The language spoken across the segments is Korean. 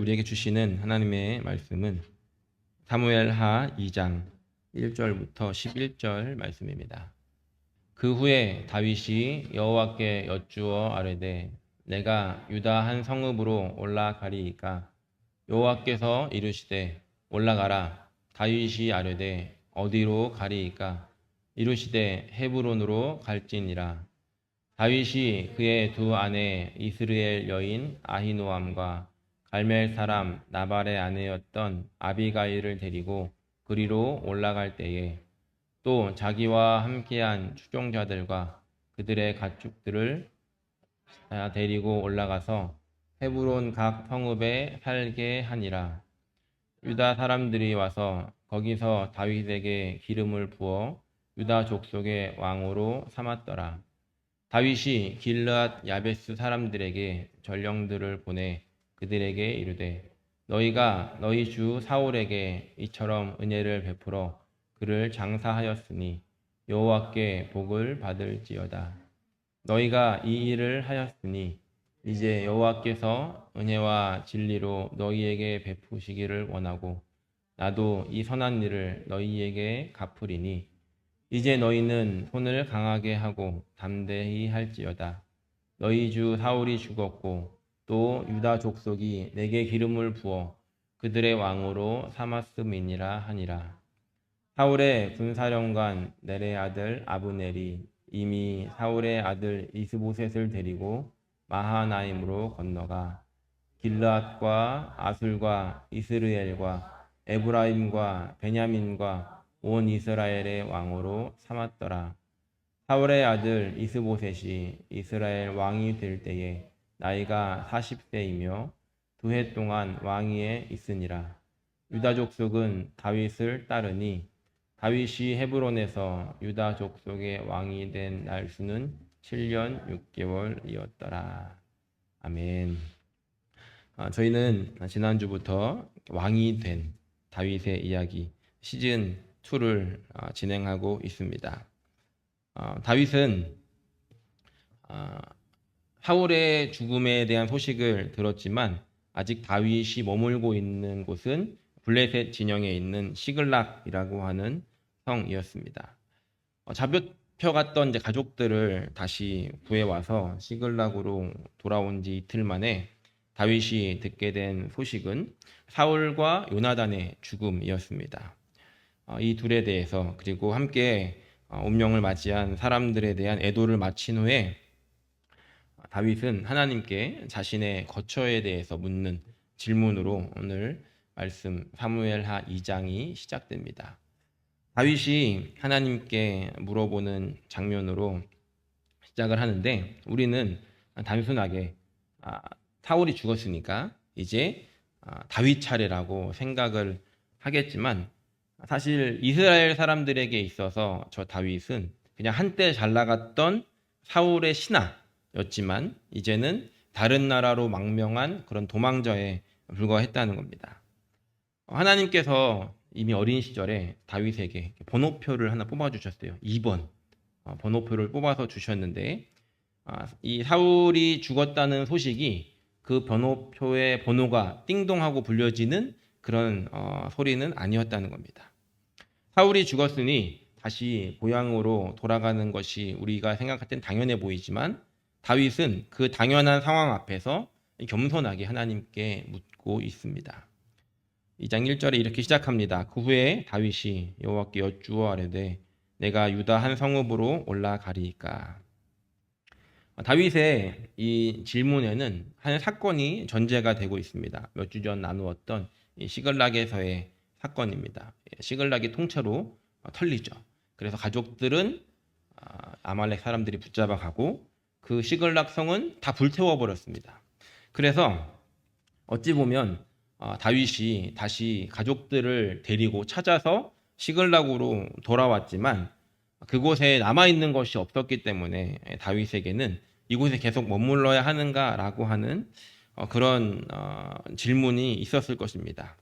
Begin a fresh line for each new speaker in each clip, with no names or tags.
우리에게 주시는 하나님의 말씀은 사무엘하 2장 1절부터 11절 말씀입니다. 그 후에 다윗이 여호와께 여쭈어 아뢰되 내가 유다 한 성읍으로 올라가리이까 여호와께서 이르시되 올라가라. 다윗이 아뢰되 어디로 가리이까 이르시되 헤브론으로 갈지니라. 다윗이 그의 두 아내 이스라엘 여인 아히노암과 갈멜 사람 나발의 아내였던 아비가일을 데리고 그리로 올라갈 때에 또 자기와 함께한 추종자들과 그들의 가축들을 데리고 올라가서 헤브론 각 성읍에 살게 하니라. 유다 사람들이 와서 거기서 다윗에게 기름을 부어 유다 족속의 왕으로 삼았더라. 다윗이 길르앗 야베스 사람들에게 전령들을 보내 그들에게 이르되 너희가 너희 주 사울에게 이처럼 은혜를 베풀어 그를 장사하였으니 여호와께 복을 받을지어다. 너희가 이 일을 하였으니 이제 여호와께서 은혜와 진리로 너희에게 베푸시기를 원하고 나도 이 선한 일을 너희에게 갚으리니 이제 너희는 손을 강하게 하고 담대히 할지어다. 너희 주 사울이 죽었고 또 유다 족속이 내게 기름을 부어 그들의 왕으로 삼았음이니라 하니라. 사울의 군사령관 넬의 아들 아브넬이 이미 사울의 아들 이스보셋을 데리고 마하나임으로 건너가 길르앗과 아술과 이스르엘과 에브라임과 베냐민과 온 이스라엘의 왕으로 삼았더라. 사울의 아들 이스보셋이 이스라엘 왕이 될 때에 나이가 40세이며 2해 동안 왕위에 있으니라. 유다 족속은 다윗을 따르니 다윗이 헤브론에서 유다 족속의 왕이 된 날수는 7년 6개월이었더라. 아멘. 저희는 지난주부터 왕이 된 다윗의 이야기 시즌 2를 진행하고 있습니다. 다윗은 사울의 죽음에 대한 소식을 들었지만 아직 다윗이 머물고 있는 곳은 블레셋 진영에 있는 시글락이라고 하는 성이었습니다. 잡혀갔던 가족들을 다시 구해와서 시글락으로 돌아온 지 이틀 만에 다윗이 듣게 된 소식은 사울과 요나단의 죽음이었습니다. 이 둘에 대해서 그리고 함께 운명을 맞이한 사람들에 대한 애도를 마친 후에 다윗은 하나님께 자신의 거처에 대해서 묻는 질문으로 오늘 말씀 사무엘하 2장이 시작됩니다. 다윗이 하나님께 물어보는 장면으로 시작을 하는데 우리는 단순하게 사울이 죽었으니까 이제 다윗 차례라고 생각을 하겠지만 사실 이스라엘 사람들에게 있어서 저 다윗은 그냥 한때 잘 나갔던 사울의 신하였지만 이제는 다른 나라로 망명한 그런 도망자에 불과했다는 겁니다. 하나님께서 이미 어린 시절에 다윗에게 번호표를 하나 뽑아주셨어요. 2번 번호표를 뽑아서 주셨는데 이 사울이 죽었다는 소식이 그 번호표의 번호가 띵동하고 불려지는 그런 소리는 아니었다는 겁니다. 사울이 죽었으니 다시 고향으로 돌아가는 것이 우리가 생각할 땐 당연해 보이지만 다윗은 그 당연한 상황 앞에서 겸손하게 하나님께 묻고 있습니다. 2장 1절에 이렇게 시작합니다. 그 후에 다윗이 여호와께 여쭈어 아뢰되 내가 유다 한 성읍으로 올라가리이까. 다윗의 이 질문에는 한 사건이 전제가 되고 있습니다. 몇 주 전 나누었던 이 시글락에서의 사건입니다. 시글락이 통째로 털리죠. 그래서 가족들은 아말렉 사람들이 붙잡아 가고 그 시글락 성은 다 불태워 버렸습니다. 그래서 어찌 보면 다윗이 다시 가족들을 데리고 찾아서 시글락으로 돌아왔지만 그곳에 남아있는 것이 없었기 때문에 다윗에게는 이곳에 계속 머물러야 하는가라고 하는 그런 질문이 있었을 것입니다.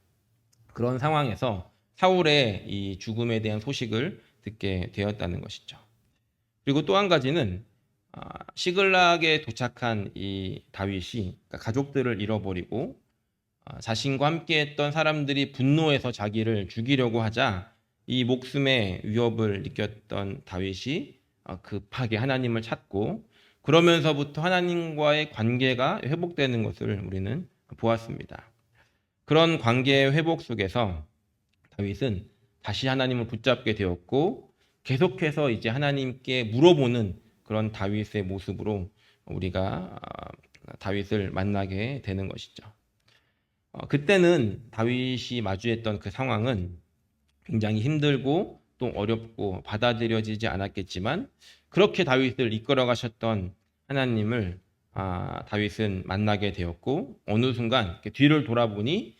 그런 상황에서 사울의 이 죽음에 대한 소식을 듣게 되었다는 것이죠. 그리고 또 한 가지는 시글락에 도착한 이 다윗이 가족들을 잃어버리고 자신과 함께했던 사람들이 분노해서 자기를 죽이려고 하자 이 목숨의 위협을 느꼈던 다윗이 급하게 하나님을 찾고 그러면서부터 하나님과의 관계가 회복되는 것을 우리는 보았습니다. 그런 관계의 회복 속에서 다윗은 다시 하나님을 붙잡게 되었고 계속해서 이제 하나님께 물어보는 그런 다윗의 모습으로 우리가 다윗을 만나게 되는 것이죠. 그때는 다윗이 마주했던 그 상황은 굉장히 힘들고 또 어렵고 받아들여지지 않았겠지만 그렇게 다윗을 이끌어 가셨던 하나님을 다윗은 만나게 되었고 어느 순간 뒤를 돌아보니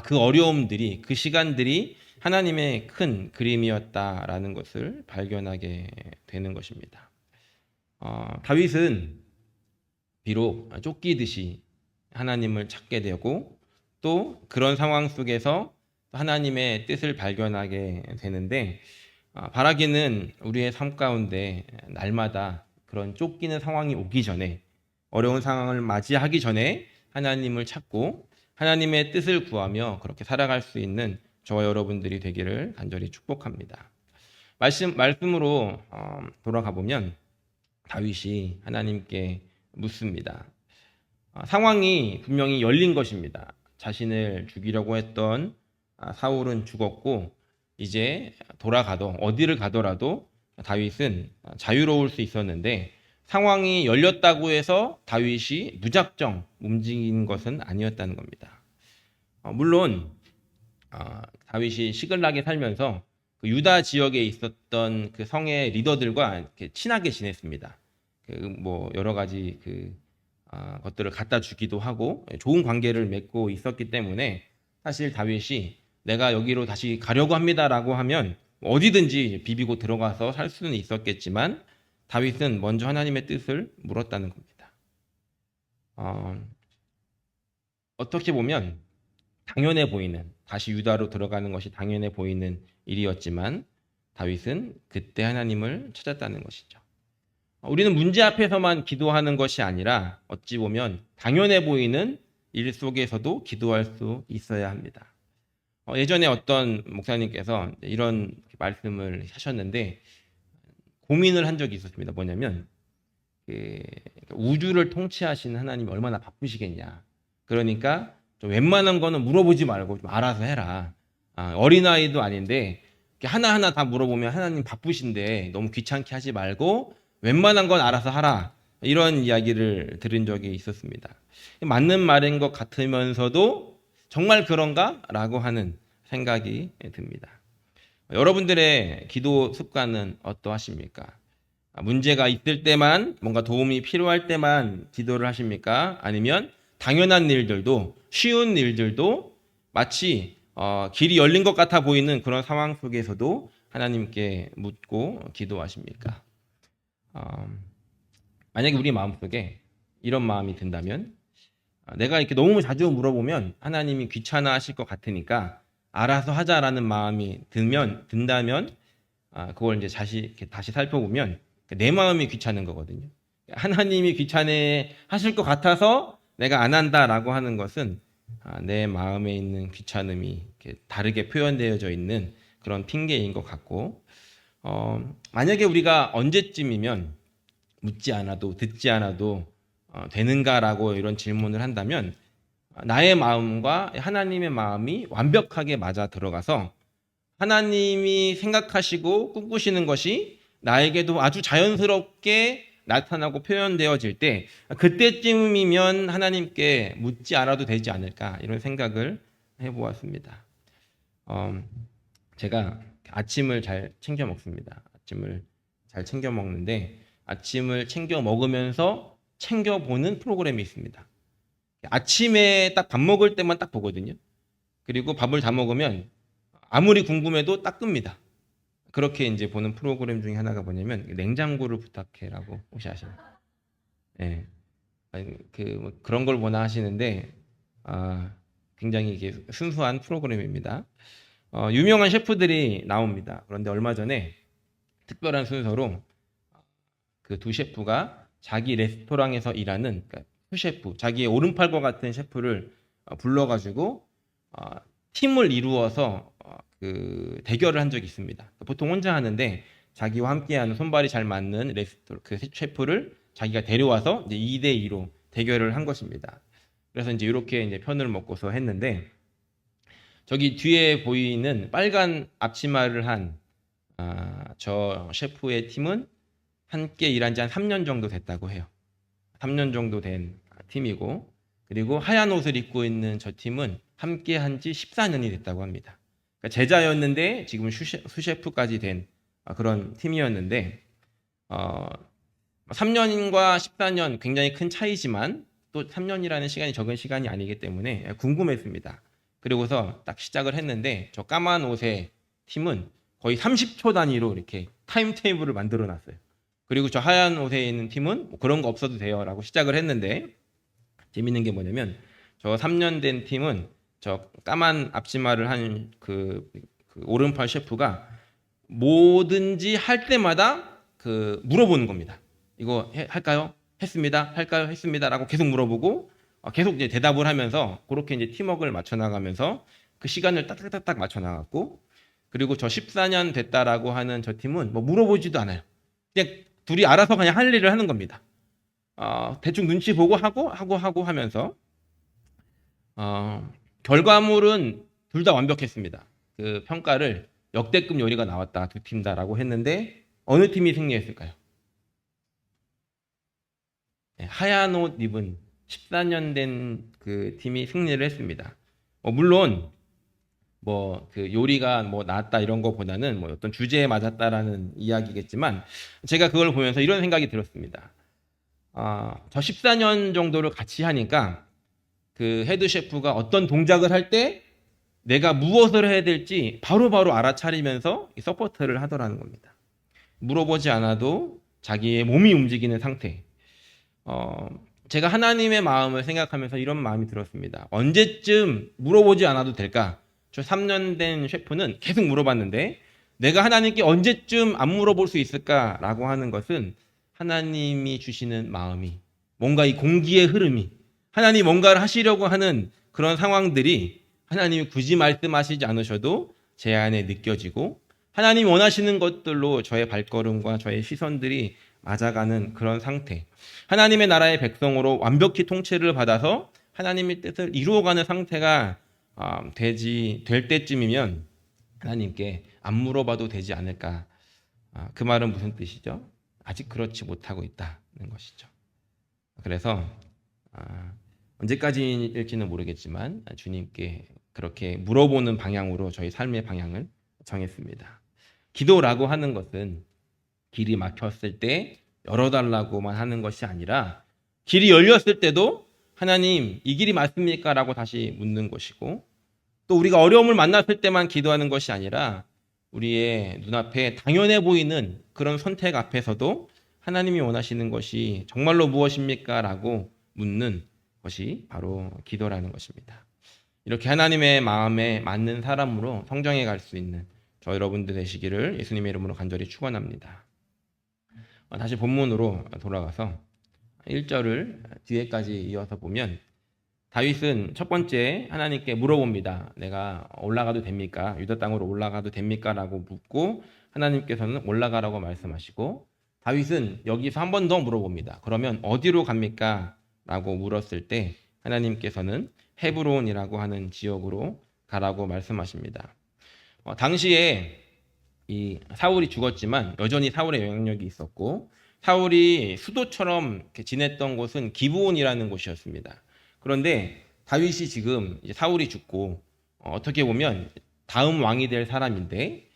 그 어려움들이 그 시간들이 하나님의 큰 그림이었다라는 것을 발견하게 되는 것입니다. 다윗은 비록 쫓기듯이 하나님을 찾게 되고 또 그런 상황 속에서 하나님의 뜻을 발견하게 되는데 바라기는 우리의 삶 가운데 날마다 그런 쫓기는 상황이 오기 전에 어려운 상황을 맞이하기 전에 하나님을 찾고 하나님의 뜻을 구하며 그렇게 살아갈 수 있는 저와 여러분들이 되기를 간절히 축복합니다. 말씀으로 돌아가 보면 다윗이 하나님께 묻습니다. 상황이 분명히 열린 것입니다. 자신을 죽이려고 했던 사울은 죽었고 이제 어디를 가더라도 다윗은 자유로울 수 있었는데 상황이 열렸다고 해서 다윗이 무작정 움직인 것은 아니었다는 겁니다. 물론 다윗이 시글락에 살면서 그 유다 지역에 있었던 그 성의 리더들과 이렇게 친하게 지냈습니다. 뭐 여러 가지 것들을 갖다 주기도 하고 좋은 관계를 맺고 있었기 때문에 사실 다윗이 내가 여기로 다시 가려고 합니다라고 하면 어디든지 비비고 들어가서 살 수는 있었겠지만 다윗은 먼저 하나님의 뜻을 물었다는 겁니다. 어떻게 보면 당연해 보이는 다시 유다로 들어가는 것이 당연해 보이는 일이었지만 다윗은 그때 하나님을 찾았다는 것이죠. 우리는 문제 앞에서만 기도하는 것이 아니라 어찌 보면 당연해 보이는 일 속에서도 기도할 수 있어야 합니다. 예전에 어떤 목사님께서 이런 말씀을 하셨는데 고민을 한 적이 있었습니다. 뭐냐면 우주를 통치하시는 하나님이 얼마나 바쁘시겠냐. 그러니까 좀 웬만한 거는 물어보지 말고 좀 알아서 해라. 어린아이도 아닌데 하나하나 다 물어보면 하나님 바쁘신데 너무 귀찮게 하지 말고 웬만한 건 알아서 하라. 이런 이야기를 들은 적이 있었습니다. 맞는 말인 것 같으면서도 정말 그런가? 라고 하는 생각이 듭니다. 여러분들의 기도 습관은 어떠하십니까? 문제가 있을 때만 뭔가 도움이 필요할 때만 기도를 하십니까? 아니면 당연한 일들도 쉬운 일들도 마치 길이 열린 것 같아 보이는 그런 상황 속에서도 하나님께 묻고 기도하십니까? 만약에 우리 마음속에 이런 마음이 든다면 내가 이렇게 너무 자주 물어보면 하나님이 귀찮아 하실 것 같으니까 알아서 하자라는 마음이 든다면 그걸 이제 다시 살펴보면 내 마음이 귀찮은 거거든요. 하나님이 귀찮아 하실 것 같아서 내가 안 한다라고 하는 것은 내 마음에 있는 귀찮음이 다르게 표현되어져 있는 그런 핑계인 것 같고 만약에 우리가 언제쯤이면 묻지 않아도 듣지 않아도 되는가라고 이런 질문을 한다면 나의 마음과 하나님의 마음이 완벽하게 맞아 들어가서 하나님이 생각하시고 꿈꾸시는 것이 나에게도 아주 자연스럽게 나타나고 표현되어질 때 그때쯤이면 하나님께 묻지 않아도 되지 않을까 이런 생각을 해보았습니다. 제가 아침을 잘 챙겨 먹습니다. 아침을 잘 챙겨 먹는데 아침을 챙겨 먹으면서 챙겨보는 프로그램이 있습니다. 아침에 딱 밥 먹을 때만 딱 보거든요. 그리고 밥을 다 먹으면 아무리 궁금해도 딱 끕니다. 그렇게 이제 보는 프로그램 중에 하나가 뭐냐면 냉장고를 부탁해라고 혹시 아시나요? 네. 그런 걸 보나 하시는데 굉장히 이게 순수한 프로그램입니다. 유명한 셰프들이 나옵니다. 그런데 얼마 전에 특별한 순서로 그 두 셰프가 자기 레스토랑에서 일하는 그러니까 수셰프, 자기의 오른팔과 같은 셰프를 불러가지고 팀을 이루어서 그 대결을 한 적이 있습니다. 보통 혼자 하는데 자기와 함께하는 손발이 잘 맞는 그 셰프를 자기가 데려와서 이제 2대 2로 대결을 한 것입니다. 그래서 이제 이렇게 이제 편을 먹고서 했는데 저기 뒤에 보이는 빨간 앞치마를 한 저 셰프의 팀은 함께 일한 지 한 3년 정도 됐다고 해요. 3년 정도 된 팀이고 그리고 하얀 옷을 입고 있는 저 팀은 함께 한 지 14년이 됐다고 합니다. 그러니까 제자였는데 지금 수셰프까지 된 그런 팀이었는데 3년과 14년 굉장히 큰 차이지만 또 3년이라는 시간이 적은 시간이 아니기 때문에 궁금했습니다. 그리고서 딱 시작을 했는데 저 까만 옷의 팀은 거의 30초 단위로 이렇게 타임테이블을 만들어 놨어요. 그리고 저 하얀 옷에 있는 팀은 뭐 그런 거 없어도 돼요 라고 시작을 했는데 재밌는 게 뭐냐면 저 3년 된 팀은 저 까만 앞치마를 한 그 오른팔 셰프가 뭐든지 할 때마다 그 물어보는 겁니다. 이거 할까요? 했습니다. 할까요? 했습니다. 라고 계속 물어보고 계속 이제 대답을 하면서 그렇게 이제 팀워크를 맞춰 나가면서 그 시간을 딱딱딱딱 맞춰 나갔고 그리고 저 14년 됐다라고 하는 저 팀은 뭐 물어보지도 않아요. 그냥 둘이 알아서 그냥 할 일을 하는 겁니다. 대충 눈치 보고 하고 하면서 결과물은 둘 다 완벽했습니다. 그 평가를 역대급 요리가 나왔다 두 팀 다라고 했는데 어느 팀이 승리했을까요? 네, 하얀 옷 입은 14년 된 그 팀이 승리를 했습니다. 물론 뭐 그 요리가 뭐 나았다 이런 거보다는 뭐 어떤 주제에 맞았다라는 이야기겠지만 제가 그걸 보면서 이런 생각이 들었습니다. 저 14년 정도를 같이 하니까 그 헤드 셰프가 어떤 동작을 할 때 내가 무엇을 해야 될지 바로바로 알아차리면서 서포트를 하더라는 겁니다. 물어보지 않아도 자기의 몸이 움직이는 상태. 제가 하나님의 마음을 생각하면서 이런 마음이 들었습니다. 언제쯤 물어보지 않아도 될까? 저 3년 된 셰프는 계속 물어봤는데 내가 하나님께 언제쯤 안 물어볼 수 있을까라고 하는 것은 하나님이 주시는 마음이 뭔가 이 공기의 흐름이 하나님이 뭔가를 하시려고 하는 그런 상황들이 하나님이 굳이 말씀하시지 않으셔도 제 안에 느껴지고 하나님이 원하시는 것들로 저의 발걸음과 저의 시선들이 맞아가는 그런 상태. 하나님의 나라의 백성으로 완벽히 통치를 받아서 하나님의 뜻을 이루어가는 상태가 될 때쯤이면 하나님께 안 물어봐도 되지 않을까. 그 말은 무슨 뜻이죠? 아직 그렇지 못하고 있다는 것이죠. 그래서 언제까지일지는 모르겠지만 주님께 그렇게 물어보는 방향으로 저희 삶의 방향을 정했습니다. 기도라고 하는 것은 길이 막혔을 때 열어달라고만 하는 것이 아니라 길이 열렸을 때도 하나님 이 길이 맞습니까? 라고 다시 묻는 것이고 또 우리가 어려움을 만났을 때만 기도하는 것이 아니라 우리의 눈앞에 당연해 보이는 그런 선택 앞에서도 하나님이 원하시는 것이 정말로 무엇입니까? 라고 묻는 것이 바로 기도라는 것입니다. 이렇게 하나님의 마음에 맞는 사람으로 성장해 갈 수 있는 저 여러분들 되시기를 예수님의 이름으로 간절히 축원합니다. 다시 본문으로 돌아가서 1절을 뒤에까지 이어서 보면 다윗은 첫 번째 하나님께 물어봅니다. 내가 올라가도 됩니까? 유다 땅으로 올라가도 됩니까? 라고 묻고 하나님께서는 올라가라고 말씀하시고 다윗은 여기서 한 번 더 물어봅니다. 그러면 어디로 갑니까? 라고 물었을 때 하나님께서는 헤브론이라고 하는 지역으로 가라고 말씀하십니다. 당시에 이 사울이 죽었지만 여전히 사울의 영향력이 있었고 사울이 수도처럼 지냈던 곳은 기브온이라는 곳이었습니다. 그런데 다윗이 지금 이제 사울이 죽고 어떻게 보면 다음 왕이 될 사람인데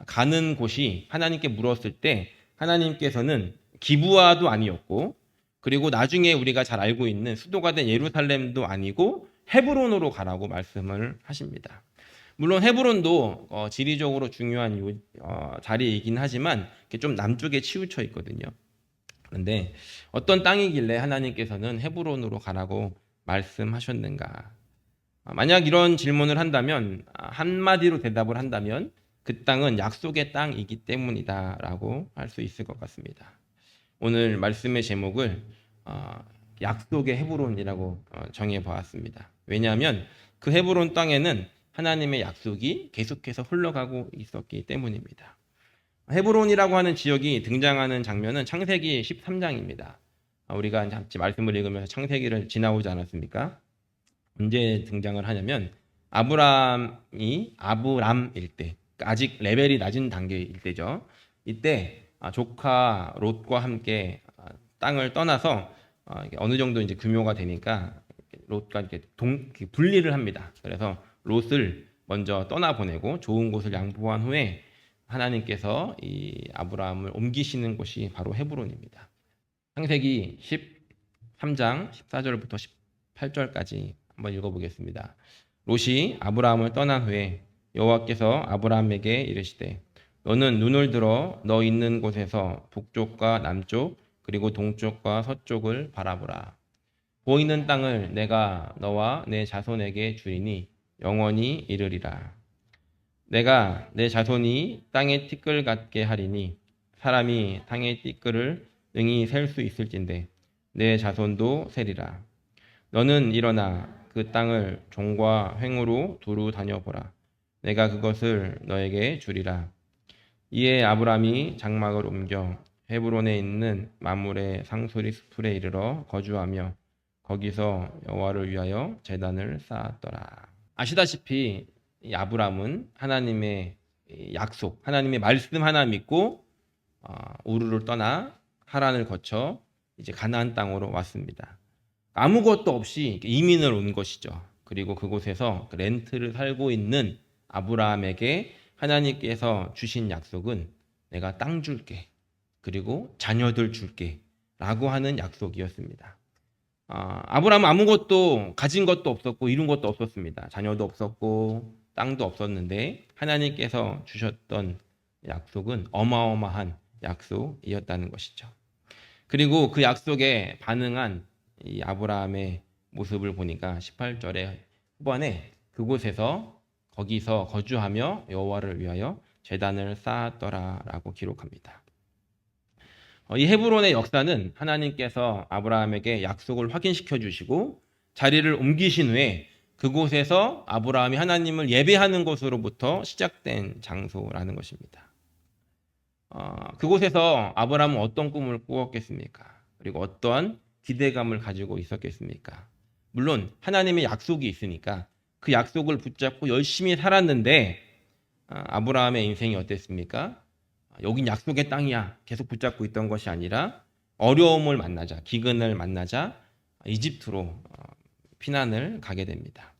가는 곳이 하나님께 물었을 때 하나님께서는 기브아도 아니었고 그리고 나중에 우리가 잘 알고 있는 수도가 된 예루살렘도 아니고 헤브론으로 가라고 말씀을 하십니다. 물론 헤브론도 지리적으로 중요한 자리이긴 하지만 좀 남쪽에 치우쳐 있거든요. 그런데 어떤 땅이길래 하나님께서는 헤브론으로 가라고 말씀하셨는가? 만약 이런 질문을 한다면 한마디로 대답을 한다면 그 땅은 약속의 땅이기 때문이다라고 할 수 있을 것 같습니다. 오늘 말씀의 제목을 약속의 헤브론이라고 정해 보았습니다. 왜냐하면 그 헤브론 땅에는 하나님의 약속이 계속해서 흘러가고 있었기 때문입니다. 헤브론이라고 하는 지역이 등장하는 장면은 창세기 13장입니다. 우리가 같이 말씀을 읽으면서 창세기를 지나오지 않았습니까? 언제 등장을 하냐면 아브람일 때, 아직 레벨이 낮은 단계일 때죠. 이때 조카 롯과 함께 땅을 떠나서 어느 정도 이제 규모가 되니까 롯과 이렇게 분리를 합니다. 그래서 롯을 먼저 떠나보내고 좋은 곳을 양보한 후에 하나님께서 이 아브라함을 옮기시는 곳이 바로 헤브론입니다. 창세기 13장 14절부터 18절까지 한번 읽어보겠습니다. 롯이 아브라함을 떠난 후에 여호와께서 아브라함에게 이르시되 너는 눈을 들어 너 있는 곳에서 북쪽과 남쪽 그리고 동쪽과 서쪽을 바라보라. 보이는 땅을 내가 너와 내 자손에게 주리니 영원히 이르리라. 내가 내 자손이 땅의 티끌 같게 하리니 사람이 땅의 티끌을 능히 셀 수 있을진데 내 자손도 세리라. 너는 일어나 그 땅을 종과 횡으로 두루 다녀보라. 내가 그것을 너에게 주리라. 이에 아브람이 장막을 옮겨 헤브론에 있는 마므레 상수리 수풀에 이르러 거주하며 거기서 여호와를 위하여 제단을 쌓았더라. 아시다시피 이 아브람은 하나님의 약속, 하나님의 말씀 하나 믿고 우르를 떠나 하란을 거쳐 이제 가나안 땅으로 왔습니다. 아무것도 없이 이민을 온 것이죠. 그리고 그곳에서 렌트를 살고 있는 아브라함에게 하나님께서 주신 약속은 내가 땅 줄게. 그리고 자녀들 줄게. 라고 하는 약속이었습니다. 아브라함은 아무것도 가진 것도 없었고 이룬 것도 없었습니다. 자녀도 없었고 땅도 없었는데 하나님께서 주셨던 약속은 어마어마한 약속이었다는 것이죠. 그리고 그 약속에 반응한 이 아브라함의 모습을 보니까 18절의 후반에 거기서 거주하며 여호와를 위하여 제단을 쌓았더라라고 기록합니다. 이 헤브론의 역사는 하나님께서 아브라함에게 약속을 확인시켜 주시고 자리를 옮기신 후에 그곳에서 아브라함이 하나님을 예배하는 곳으로부터 시작된 장소라는 것입니다. 그곳에서 아브라함은 어떤 꿈을 꾸었겠습니까? 그리고 어떠한 기대감을 가지고 있었겠습니까? 물론 하나님의 약속이 있으니까 그 약속을 붙잡고 열심히 살았는데 아브라함의 인생이 어땠습니까? 여긴 약속의 땅이야 계속 붙잡고 있던 것이 아니라 어려움을 만나자, 기근을 만나자 이집트로 피난을 가게 됩니다.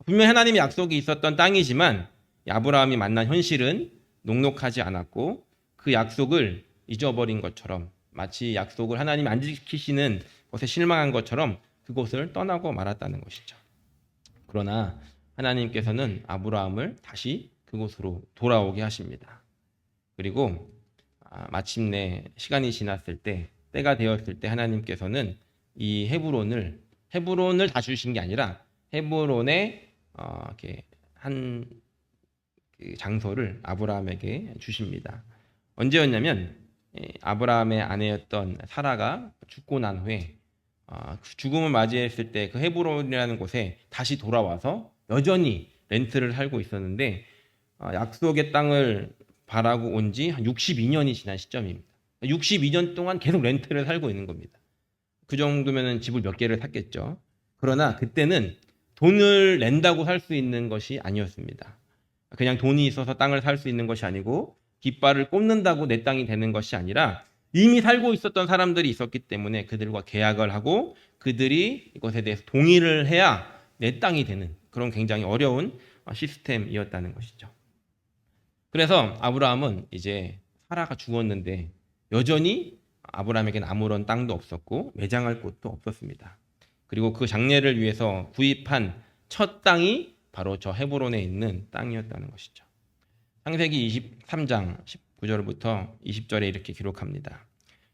분명히 하나님의 약속이 있었던 땅이지만 아브라함이 만난 현실은 녹록하지 않았고 그 약속을 잊어버린 것처럼 마치 약속을 하나님이 안 지키시는 것에 실망한 것처럼 그곳을 떠나고 말았다는 것이죠. 그러나 하나님께서는 아브라함을 다시 그곳으로 돌아오게 하십니다. 그리고 마침내 시간이 지났을 때 때가 되었을 때 하나님께서는 이 헤브론을 다 주신 게 아니라 헤브론의 이렇게 한 장소를 아브라함에게 주십니다. 언제였냐면 아브라함의 아내였던 사라가 죽고 난 후에 죽음을 맞이했을 때 그 헤브론이라는 곳에 다시 돌아와서 여전히 렌트를 살고 있었는데 약속의 땅을 바라고 온 지 한 62년이 지난 시점입니다. 62년 동안 계속 렌트를 살고 있는 겁니다. 그 정도면 집을 몇 개를 샀겠죠. 그러나 그때는 돈을 낸다고 살 수 있는 것이 아니었습니다. 그냥 돈이 있어서 땅을 살 수 있는 것이 아니고 깃발을 꽂는다고 내 땅이 되는 것이 아니라 이미 살고 있었던 사람들이 있었기 때문에 그들과 계약을 하고 그들이 이것에 대해서 동의를 해야 내 땅이 되는 그런 굉장히 어려운 시스템이었다는 것이죠. 그래서 아브라함은 이제 사라가 죽었는데 여전히 아브라함에게는 아무런 땅도 없었고 매장할 곳도 없었습니다. 그리고 그 장례를 위해서 구입한 첫 땅이 바로 저 헤브론에 있는 땅이었다는 것이죠. 창세기 23장 19절부터 20절에 이렇게 기록합니다.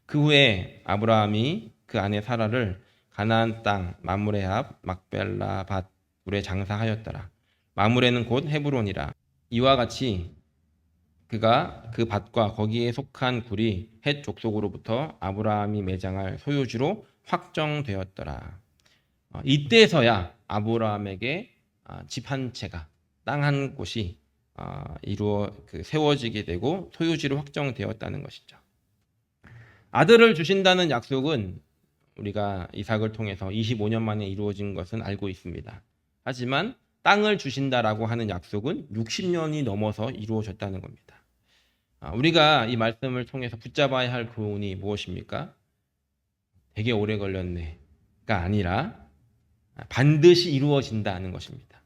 그 후에 아브라함이 그 아내 사라를 가나안 땅 마므레 앞 막벨라 밭굴에 장사하였더라. 마므레는 곧 헤브론이라. 이와 같이 그가 그 밭과 거기에 속한 굴이 헷 족속으로부터 아브라함이 매장할 소유주로 확정되었더라. 이때서야 아브라함에게 집 한 채가 땅 한 곳이 세워지게 되고 소유지로 확정되었다는 것이죠. 아들을 주신다는 약속은 우리가 이삭을 통해서 25년 만에 이루어진 것은 알고 있습니다. 하지만 땅을 주신다라고 하는 약속은 60년이 넘어서 이루어졌다는 겁니다. 우리가 이 말씀을 통해서 붙잡아야 할 교훈이 무엇입니까? 되게 오래 걸렸네가 아니라 반드시 이루어진다는 것입니다.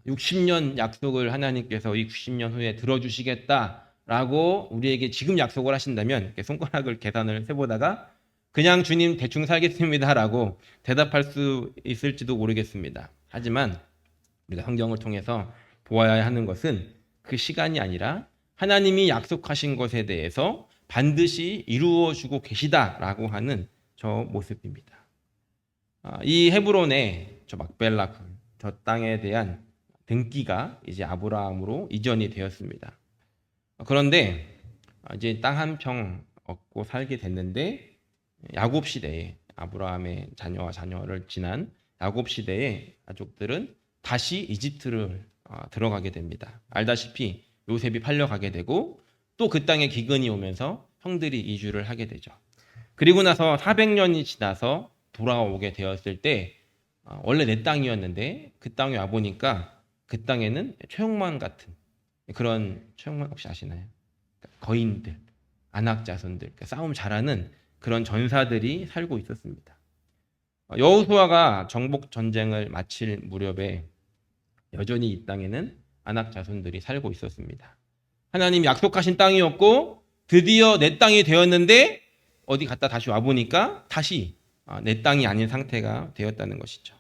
60년 약속을 하나님께서 이 90년 후에 들어주시겠다라고 우리에게 지금 약속을 하신다면 손가락을 계산을 해보다가 그냥 주님 대충 살겠습니다라고 대답할 수 있을지도 모르겠습니다. 하지만 우리가 성경을 통해서 보아야 하는 것은 그 시간이 아니라 하나님이 약속하신 것에 대해서 반드시 이루어주고 계시다라고 하는 저 모습입니다. 이 헤브론의 저 막벨라 굴, 저 땅에 대한 등기가 이제 아브라함으로 이전이 되었습니다. 그런데 이제 땅 한 평 얻고 살게 됐는데 야곱 시대에 아브라함의 자녀와 자녀를 지난 야곱 시대의 가족들은 다시 이집트를 들어가게 됩니다. 알다시피 요셉이 팔려가게 되고 또 그 땅에 기근이 오면서 형들이 이주를 하게 되죠. 그리고 나서 400년이 지나서 돌아오게 되었을 때 원래 내 땅이었는데 그 땅에 와보니까 그 땅에는 최홍만 같은 그런 최홍만 혹시 아시나요? 거인들, 안악자손들, 싸움 잘하는 그런 전사들이 살고 있었습니다. 여호수아가 정복 전쟁을 마칠 무렵에 여전히 이 땅에는 안악자손들이 살고 있었습니다. 하나님 약속하신 땅이었고 드디어 내 땅이 되었는데 어디 갔다 다시 와보니까 다시 내 땅이 아닌 상태가 되었다는 것이죠.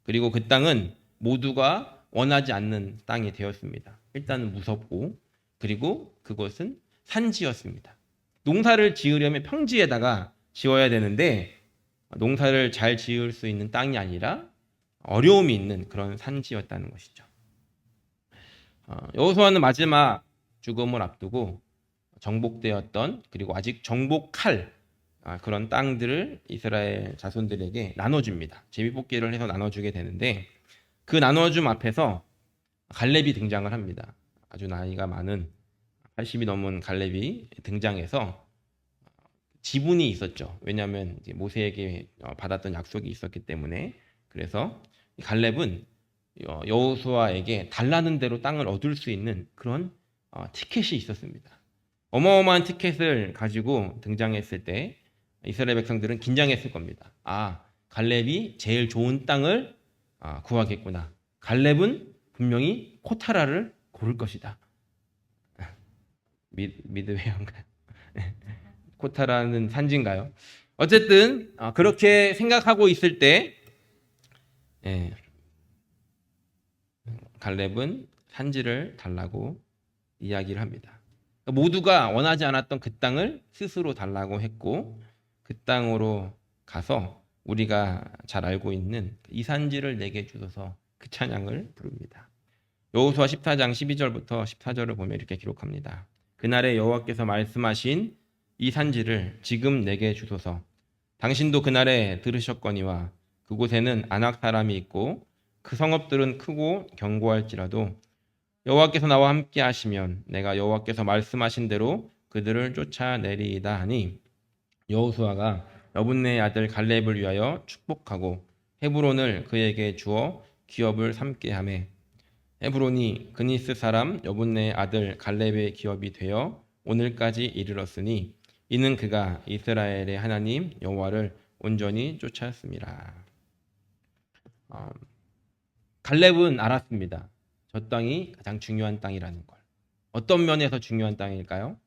그리고 그 땅은 모두가 원하지 않는 땅이 되었습니다. 일단은 무섭고 그리고 그것은 산지였습니다. 농사를 지으려면 평지에다가 지어야 되는데 농사를 잘 지을 수 있는 땅이 아니라 어려움이 있는 그런 산지였다는 것이죠. 여호수아는 마지막 죽음을 앞두고 정복되었던 그리고 아직 정복할 그런 땅들을 이스라엘 자손들에게 나눠줍니다. 제비뽑기를 해서 나눠주게 되는데 그 나눠줌 앞에서 갈렙이 등장을 합니다. 아주 나이가 많은 80이 넘은 갈렙이 등장해서 지분이 있었죠. 왜냐하면 모세에게 받았던 약속이 있었기 때문에. 그래서 갈렙은 여호수아에게 달라는 대로 땅을 얻을 수 있는 그런 티켓이 있었습니다. 어마어마한 티켓을 가지고 등장했을 때 이스라엘 백성들은 긴장했을 겁니다. 갈렙이 제일 좋은 땅을 구하겠구나. 갈렙은 분명히 코타라를 고를 것이다. 미드웨어인가요? 코타라는 산지인가요? 어쨌든 그렇게 생각하고 있을 때 갈렙은 산지를 달라고 이야기를 합니다. 모두가 원하지 않았던 그 땅을 스스로 달라고 했고 그 땅으로 가서 우리가 잘 알고 있는 이 산지를 내게 주소서 그 찬양을 부릅니다. 여호수아 14장 12절부터 14절을 보면 이렇게 기록합니다. 그날에 여호와께서 말씀하신 이 산지를 지금 내게 주소서. 당신도 그날에 들으셨거니와 그곳에는 아낙 사람이 있고 그 성읍들은 크고 견고할지라도 여호와께서 나와 함께 하시면 내가 여호와께서 말씀하신 대로 그들을 쫓아내리이다 하니 여호수아가 여분네의 아들 갈렙을 위하여 축복하고 헤브론을 그에게 주어 기업을 삼게 하매 헤브론이 그니스 사람 여분네의 아들 갈렙의 기업이 되어 오늘까지 이르렀으니 이는 그가 이스라엘의 하나님 여호와를 온전히 쫓았습니다. 갈렙은 알았습니다. 저 땅이 가장 중요한 땅이라는 걸. 어떤 면에서 중요한 땅일까요?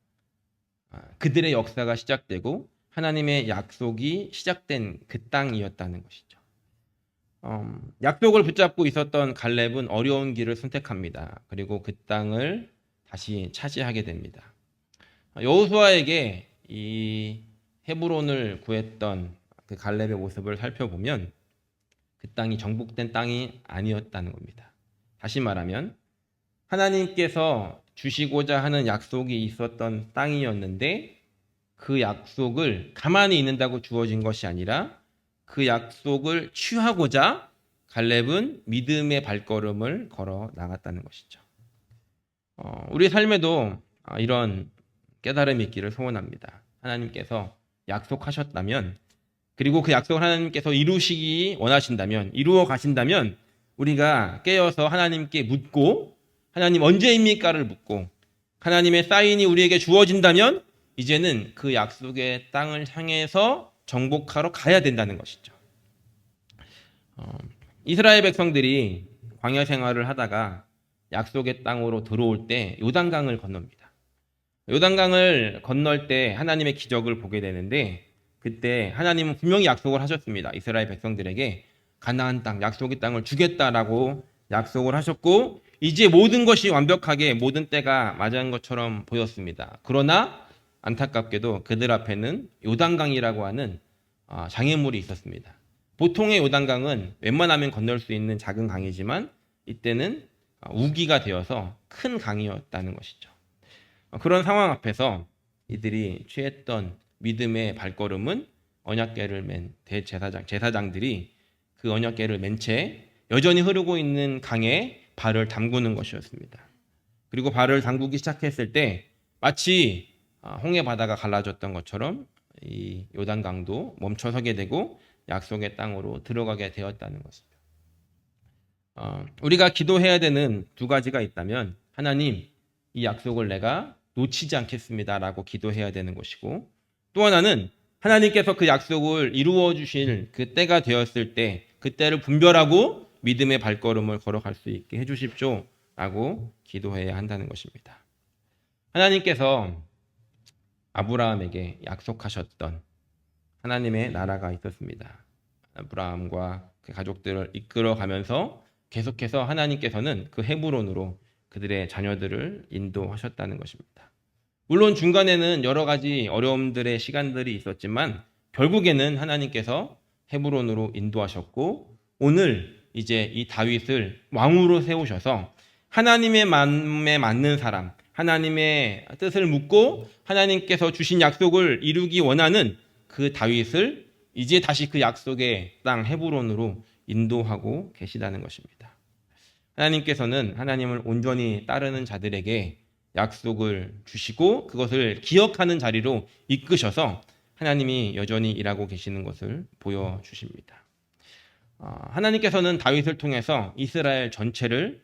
그들의 역사가 시작되고 하나님의 약속이 시작된 그 땅이었다는 것이죠. 약속을 붙잡고 있었던 갈렙은 어려운 길을 선택합니다. 그리고 그 땅을 다시 차지하게 됩니다. 여호수아에게 이 헤브론을 구했던 그 갈렙의 모습을 살펴보면 그 땅이 정복된 땅이 아니었다는 겁니다. 다시 말하면 하나님께서 주시고자 하는 약속이 있었던 땅이었는데 그 약속을 가만히 있는다고 주어진 것이 아니라 그 약속을 취하고자 갈렙은 믿음의 발걸음을 걸어 나갔다는 것이죠. 우리 삶에도 이런 깨달음이 있기를 소원합니다. 하나님께서 약속하셨다면, 그리고 그 약속을 하나님께서 이루시기 원하신다면, 이루어 가신다면 우리가 깨어서 하나님께 묻고, 하나님 언제입니까를 묻고, 하나님의 사인이 우리에게 주어진다면 이제는 그 약속의 땅을 향해서 정복하러 가야 된다는 것이죠. 이스라엘 백성들이 광야 생활을 하다가 약속의 땅으로 들어올 때 요단강을 건넙니다. 요단강을 건널 때 하나님의 기적을 보게 되는데, 그때 하나님은 분명히 약속을 하셨습니다. 이스라엘 백성들에게 가나안 땅, 약속의 땅을 주겠다라고 약속을 하셨고, 이제 모든 것이 완벽하게 모든 때가 맞은 것처럼 보였습니다. 그러나 안타깝게도 그들 앞에는 요단강이라고 하는 장애물이 있었습니다. 보통의 요단강은 웬만하면 건널 수 있는 작은 강이지만 이때는 우기가 되어서 큰 강이었다는 것이죠. 그런 상황 앞에서 이들이 취했던 믿음의 발걸음은 언약궤를 맨 제사장들이 그 언약궤를 맨 채 여전히 흐르고 있는 강에 발을 담그는 것이었습니다. 그리고 발을 담그기 시작했을 때 마치 홍해 바다가 갈라졌던 것처럼 이 요단강도 멈춰서게 되고 약속의 땅으로 들어가게 되었다는 것이죠. 우리가 기도해야 되는 두 가지가 있다면, 하나님, 이 약속을 내가 놓치지 않겠습니다라고 기도해야 되는 것이고, 또 하나는 하나님께서 그 약속을 이루어 주실 그 때가 되었을 때 그 때를 분별하고 믿음의 발걸음을 걸어갈 수 있게 해주십시오 라고 기도해야 한다는 것입니다. 하나님께서 아브라함에게 약속하셨던 하나님의 나라가 있었습니다. 아브라함과 그 가족들을 이끌어가면서 계속해서 하나님께서는 그 헤브론으로 그들의 자녀들을 인도하셨다는 것입니다. 물론 중간에는 여러 가지 어려움들의 시간들이 있었지만 결국에는 하나님께서 헤브론으로 인도하셨고, 오늘 이제 이 다윗을 왕으로 세우셔서 하나님의 마음에 맞는 사람, 하나님의 뜻을 묻고 하나님께서 주신 약속을 이루기 원하는 그 다윗을 이제 다시 그 약속의 땅 헤브론으로 인도하고 계시다는 것입니다. 하나님께서는 하나님을 온전히 따르는 자들에게 약속을 주시고 그것을 기억하는 자리로 이끄셔서 하나님이 여전히 일하고 계시는 것을 보여주십니다. 하나님께서는 다윗을 통해서 이스라엘 전체를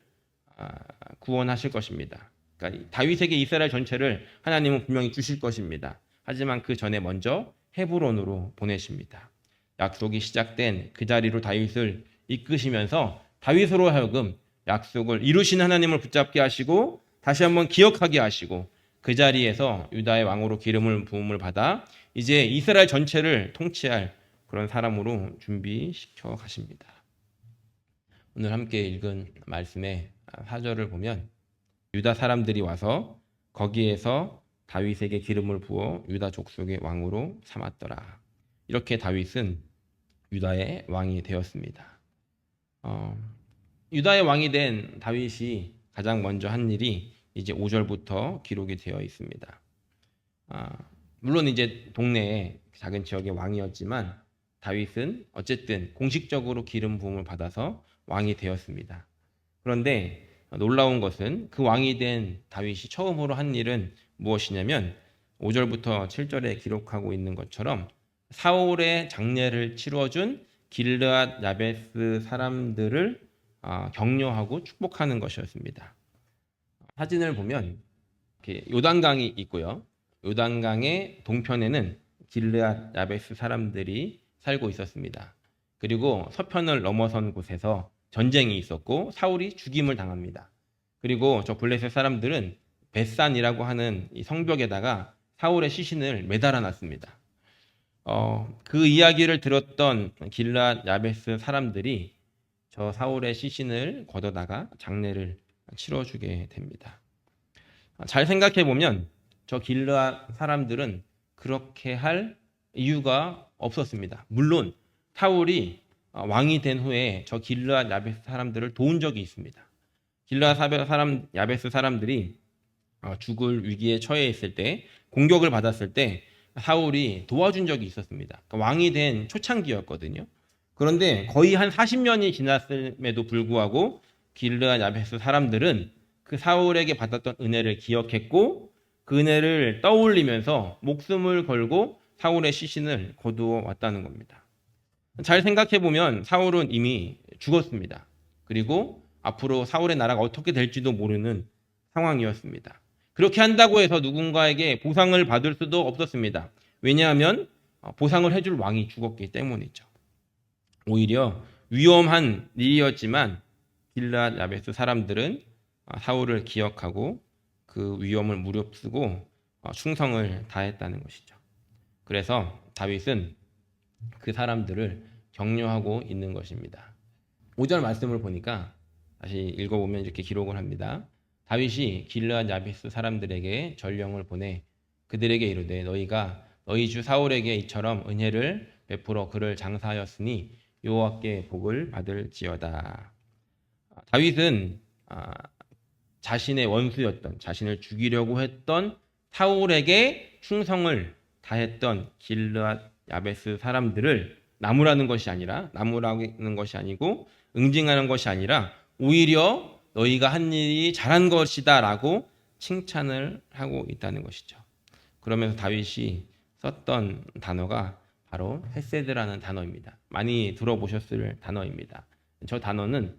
구원하실 것입니다. 그러니까 다윗에게 이스라엘 전체를 하나님은 분명히 주실 것입니다. 하지만 그 전에 먼저 헤브론으로 보내십니다. 약속이 시작된 그 자리로 다윗을 이끄시면서 다윗으로 하여금 약속을 이루신 하나님을 붙잡게 하시고 다시 한번 기억하게 하시고 그 자리에서 유다의 왕으로 기름을 부음을 받아 이제 이스라엘 전체를 통치할 그런 사람으로 준비시켜 가십니다. 오늘 함께 읽은 말씀의 4절을 보면 유다 사람들이 와서 거기에서 다윗에게 기름을 부어 유다 족속의 왕으로 삼았더라. 이렇게 다윗은 유다의 왕이 되었습니다. 유다의 왕이 된 다윗이 가장 먼저 한 일이 이제 5절부터 기록이 되어 있습니다. 물론 이제 동네의 작은 지역의 왕이었지만 다윗은 어쨌든 공식적으로 기름 부음을 받아서 왕이 되었습니다. 그런데 놀라운 것은 그 왕이 된 다윗이 처음으로 한 일은 무엇이냐면 5절부터 7절에 기록하고 있는 것처럼 사울의 장례를 치러준 길르앗 야베스 사람들을 격려하고 축복하는 것이었습니다. 사진을 보면 이렇게 요단강이 있고요. 요단강의 동편에는 길르앗 야베스 사람들이 살고 있었습니다. 그리고 서편을 넘어선 곳에서 전쟁이 있었고 사울이 죽임을 당합니다. 그리고 저 블레셋 사람들은 벳산이라고 하는 이 성벽에다가 사울의 시신을 매달아 놨습니다. 그 이야기를 들었던 길르앗 야베스 사람들이 저 사울의 시신을 걷어다가 장례를 치러주게 됩니다. 잘 생각해 보면 저 길르앗 사람들은 그렇게 할 이유가 없었습니다. 물론 사울이 왕이 된 후에 저 길르앗 야베스 사람들을 도운 적이 있습니다. 길르앗 야베스 사람들이 죽을 위기에 처해 있을 때, 공격을 받았을 때 사울이 도와준 적이 있었습니다. 그러니까 왕이 된 초창기였거든요. 그런데 거의 한 40년이 지났음에도 불구하고 길르앗 야베스 사람들은 그 사울에게 받았던 은혜를 기억했고 그 은혜를 떠올리면서 목숨을 걸고 사울의 시신을 거두어 왔다는 겁니다. 잘 생각해 보면 사울은 이미 죽었습니다. 그리고 앞으로 사울의 나라가 어떻게 될지도 모르는 상황이었습니다. 그렇게 한다고 해서 누군가에게 보상을 받을 수도 없었습니다. 왜냐하면 보상을 해줄 왕이 죽었기 때문이죠. 오히려 위험한 일이었지만 길르앗 야베스 사람들은 사울을 기억하고 그 위험을 무릅쓰고 충성을 다했다는 것이죠. 그래서 다윗은 그 사람들을 격려하고 있는 것입니다. 5절 말씀을 보니까 다시 읽어보면 이렇게 기록을 합니다. 다윗이 길르앗 야베스 사람들에게 전령을 보내 그들에게 이르되 너희가 너희 주 사울에게 이처럼 은혜를 베풀어 그를 장사하였으니 여호와께 복을 받을지어다. 다윗은 자신의 원수였던 자신을 죽이려고 했던 사울에게 충성을 다했던 길르앗 야베스 사람들을 나무라는 것이 아니고 응징하는 것이 아니라 오히려 너희가 한 일이 잘한 것이다 라고 칭찬을 하고 있다는 것이죠. 그러면서 다윗이 썼던 단어가 바로 헤세드라는 단어입니다. 많이 들어보셨을 단어입니다. 저 단어는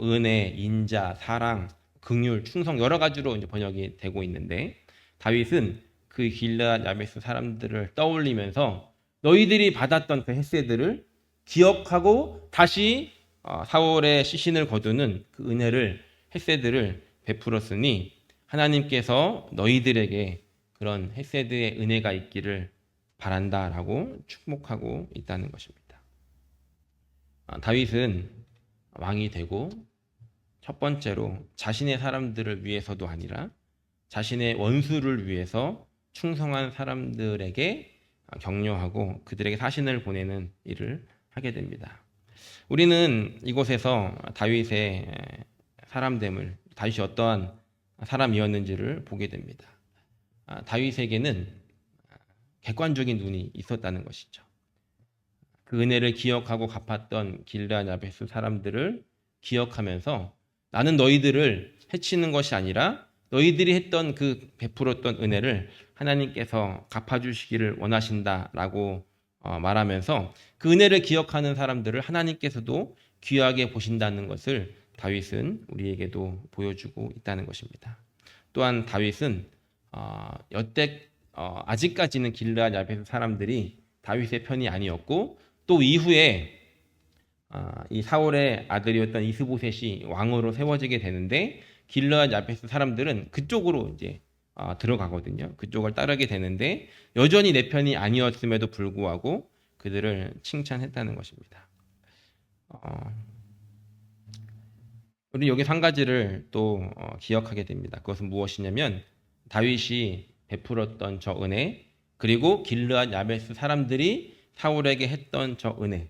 은혜, 인자, 사랑, 긍휼, 충성 여러 가지로 이제 번역이 되고 있는데 다윗은 그 길르앗 야베스 사람들을 떠올리면서 너희들이 받았던 그 헤세드를 기억하고 다시 사울의 시신을 거두는 그 은혜를 헤세드를 베풀었으니 하나님께서 너희들에게 그런 헤세드의 은혜가 있기를 바란다라고 축복하고 있다는 것입니다. 다윗은 왕이 되고 첫 번째로 자신의 사람들을 위해서도 아니라 자신의 원수를 위해서 충성한 사람들에게 격려하고 그들에게 사신을 보내는 일을 하게 됩니다. 우리는 이곳에서 다윗의 사람됨을 다윗이 어떠한 사람이었는지를 보게 됩니다. 다윗에게는 객관적인 눈이 있었다는 것이죠. 그 은혜를 기억하고 갚았던 길르앗 야베스 사람들을 기억하면서 나는 너희들을 해치는 것이 아니라 너희들이 했던 그 베풀었던 은혜를 하나님께서 갚아주시기를 원하신다라고 말하면서 그 은혜를 기억하는 사람들을 하나님께서도 귀하게 보신다는 것을 다윗은 우리에게도 보여주고 있다는 것입니다. 또한 다윗은 여태 아직까지는 길르앗 야베스 사람들이 다윗의 편이 아니었고 또 이후에 이 사울의 아들이었던 이스보셋이 왕으로 세워지게 되는데 길르앗 야베스 사람들은 그쪽으로 이제 들어가거든요. 그쪽을 따르게 되는데 여전히 내 편이 아니었음에도 불구하고 그들을 칭찬했다는 것입니다. 우리 여기서 한 가지를 또 기억하게 됩니다. 그것은 무엇이냐면 다윗이 베풀었던 저 은혜, 그리고 길르앗 야베스 사람들이 사울에게 했던 저 은혜,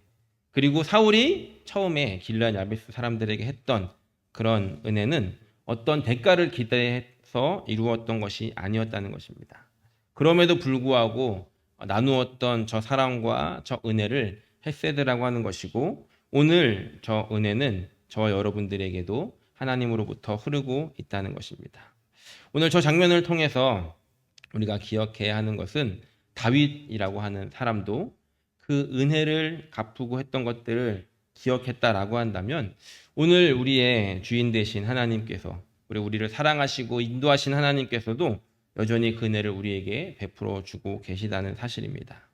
그리고 사울이 처음에 길르앗 야베스 사람들에게 했던 그런 은혜는 어떤 대가를 기대해서 이루었던 것이 아니었다는 것입니다. 그럼에도 불구하고 나누었던 저 사랑과 저 은혜를 헤세드라고 하는 것이고 오늘 저 은혜는 저와 여러분들에게도 하나님으로부터 흐르고 있다는 것입니다. 오늘 저 장면을 통해서 우리가 기억해야 하는 것은 다윗이라고 하는 사람도 그 은혜를 갚고 했던 것들을 기억했다라고 한다면 오늘 우리의 주인 되신 하나님께서 우리를 사랑하시고 인도하신 하나님께서도 여전히 그 은혜를 우리에게 베풀어 주고 계시다는 사실입니다.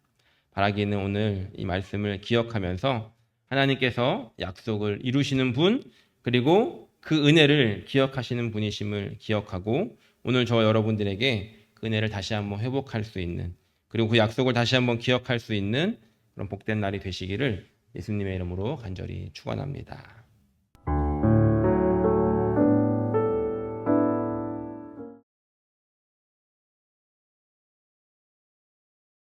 바라기는 오늘 이 말씀을 기억하면서 하나님께서 약속을 이루시는 분 그리고 그 은혜를 기억하시는 분이심을 기억하고 오늘 저 여러분들에게 그 은혜를 다시 한번 회복할 수 있는 그리고 그 약속을 다시 한번 기억할 수 있는 그런 복된 날이 되시기를 예수님의 이름으로 간절히 축원합니다.